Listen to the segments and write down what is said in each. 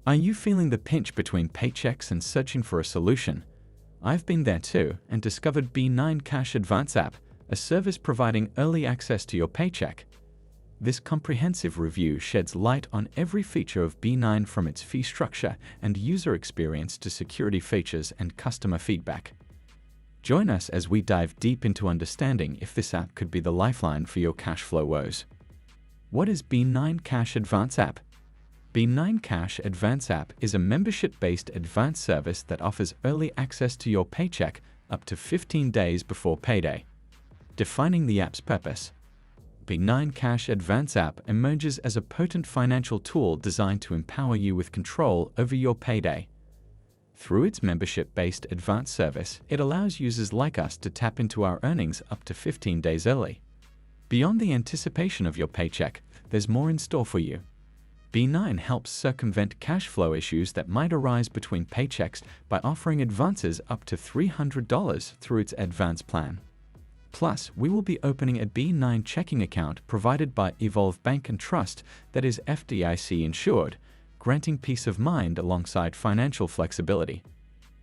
Are you feeling the pinch between paychecks and searching for a solution? I've been there too and discovered B9 Cash Advance app, a service providing early access to your paycheck. This comprehensive review sheds light on every feature of B9, from its fee structure and user experience to security features and customer feedback. Join us as we dive deep into understanding if this app could be the lifeline for your cash flow woes. What is B9 Cash Advance app? B9 Cash Advance app is a membership-based advance service that offers early access to your paycheck up to 15 days before payday. Defining the app's purpose. B9 Cash Advance app emerges as a potent financial tool designed to empower you with control over your payday. Through its membership-based advance service, it allows users like us to tap into our earnings up to 15 days early. Beyond the anticipation of your paycheck, there's more in store for you. B9 helps circumvent cash flow issues that might arise between paychecks by offering advances up to $300 through its advance plan. Plus, we will be opening a B9 checking account provided by Evolve Bank and Trust that is FDIC insured, granting peace of mind alongside financial flexibility.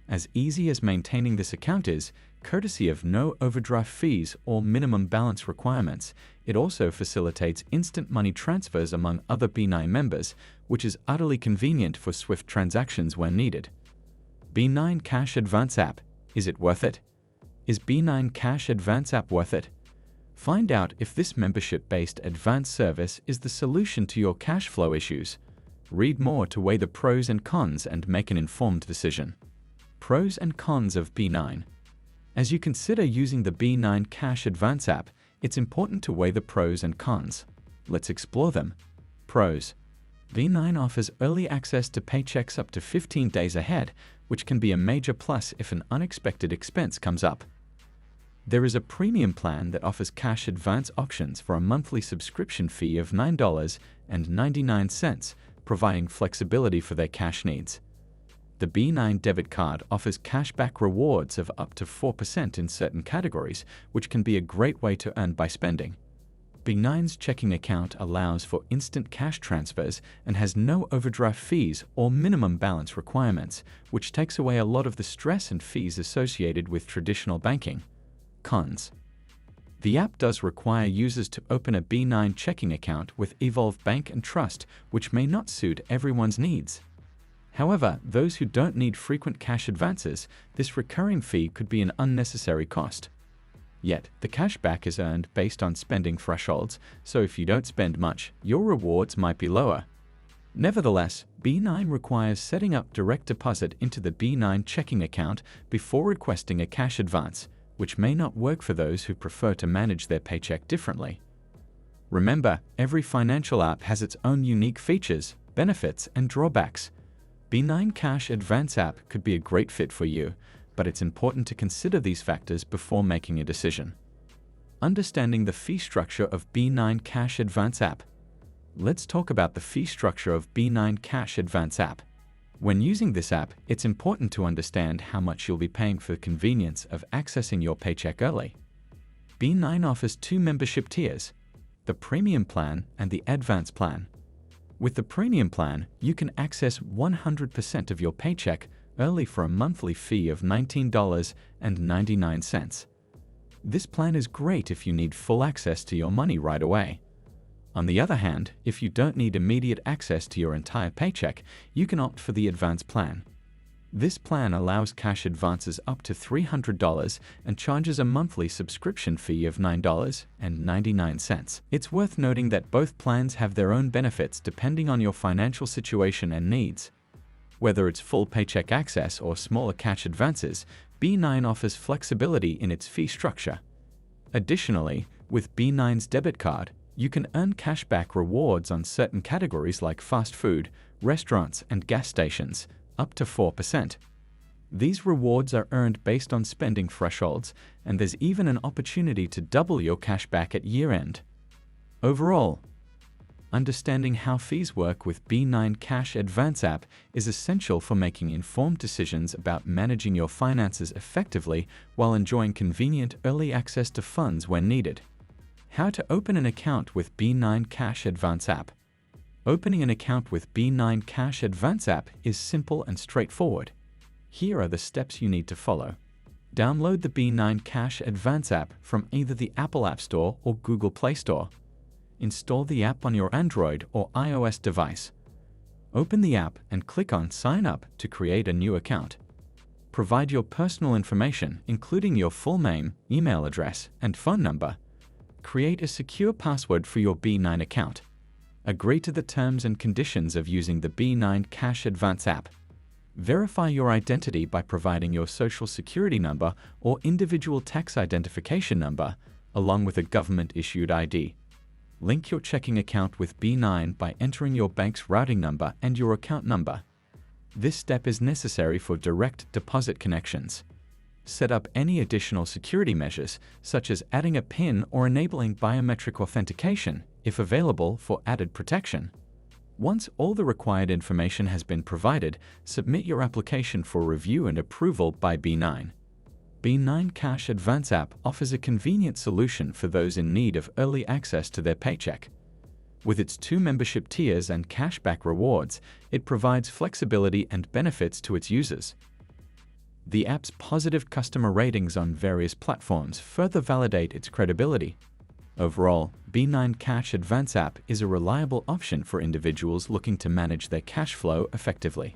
As easy as maintaining this account is, courtesy of no overdraft fees or minimum balance requirements, it also facilitates instant money transfers among other B9 members, which is utterly convenient for swift transactions when needed. B9 Cash Advance app. Is it worth it? Is B9 Cash Advance app worth it? Find out if this membership-based advance service is the solution to your cash flow issues. Read more to weigh the pros and cons and make an informed decision. Pros and cons of B9. As you consider using the B9 Cash Advance app, it's important to weigh the pros and cons. Let's explore them. Pros. B9 offers early access to paychecks up to 15 days ahead, which can be a major plus if an unexpected expense comes up. There is a premium plan that offers cash advance options for a monthly subscription fee of $9.99, providing flexibility for their cash needs. The B9 debit card offers cashback rewards of up to 4% in certain categories, which can be a great way to earn by spending. B9's checking account allows for instant cash transfers and has no overdraft fees or minimum balance requirements, which takes away a lot of the stress and fees associated with traditional banking. Cons. The app does require users to open a B9 checking account with Evolve Bank and Trust, which may not suit everyone's needs. However, those who don't need frequent cash advances, this recurring fee could be an unnecessary cost. Yet, the cashback is earned based on spending thresholds, so if you don't spend much, your rewards might be lower. Nevertheless, B9 requires setting up direct deposit into the B9 checking account before requesting a cash advance, which may not work for those who prefer to manage their paycheck differently. Remember, every financial app has its own unique features, benefits, and drawbacks. B9 Cash Advance app could be a great fit for you, but it's important to consider these factors before making a decision. Understanding the fee structure of B9 Cash Advance app. Let's talk about the fee structure of B9 Cash Advance app. When using this app, it's important to understand how much you'll be paying for the convenience of accessing your paycheck early. B9 offers two membership tiers, the Premium plan and the Advance plan. With the Premium plan, you can access 100% of your paycheck early for a monthly fee of $19.99. This plan is great if you need full access to your money right away. On the other hand, if you don't need immediate access to your entire paycheck, you can opt for the Advance plan. This plan allows cash advances up to $300 and charges a monthly subscription fee of $9.99. It's worth noting that both plans have their own benefits depending on your financial situation and needs. Whether it's full paycheck access or smaller cash advances, B9 offers flexibility in its fee structure. Additionally, with B9's debit card, you can earn cashback rewards on certain categories like fast food, restaurants, and gas stations, up to 4%. These rewards are earned based on spending thresholds, and there's even an opportunity to double your cashback at year-end. Overall, understanding how fees work with B9 Cash Advance app is essential for making informed decisions about managing your finances effectively while enjoying convenient early access to funds when needed. How to open an account with B9 Cash Advance app. Opening an account with B9 Cash Advance app is simple and straightforward. Here are the steps you need to follow. Download the B9 Cash Advance app from either the Apple App Store or Google Play Store. Install the app on your Android or iOS device. Open the app and click on Sign Up to create a new account. Provide your personal information, including your full name, email address, and phone number. Create a secure password for your B9 account. Agree to the terms and conditions of using the B9 Cash Advance app. Verify your identity by providing your social security number or individual tax identification number, along with a government-issued ID. Link your checking account with B9 by entering your bank's routing number and your account number. This step is necessary for direct deposit connections. Set up any additional security measures, such as adding a PIN or enabling biometric authentication, if available, for added protection. Once all the required information has been provided, submit your application for review and approval by B9. B9 Cash Advance app offers a convenient solution for those in need of early access to their paycheck. With its 2 membership tiers and cashback rewards, it provides flexibility and benefits to its users. The app's positive customer ratings on various platforms further validate its credibility. Overall, B9 Cash Advance app is a reliable option for individuals looking to manage their cash flow effectively.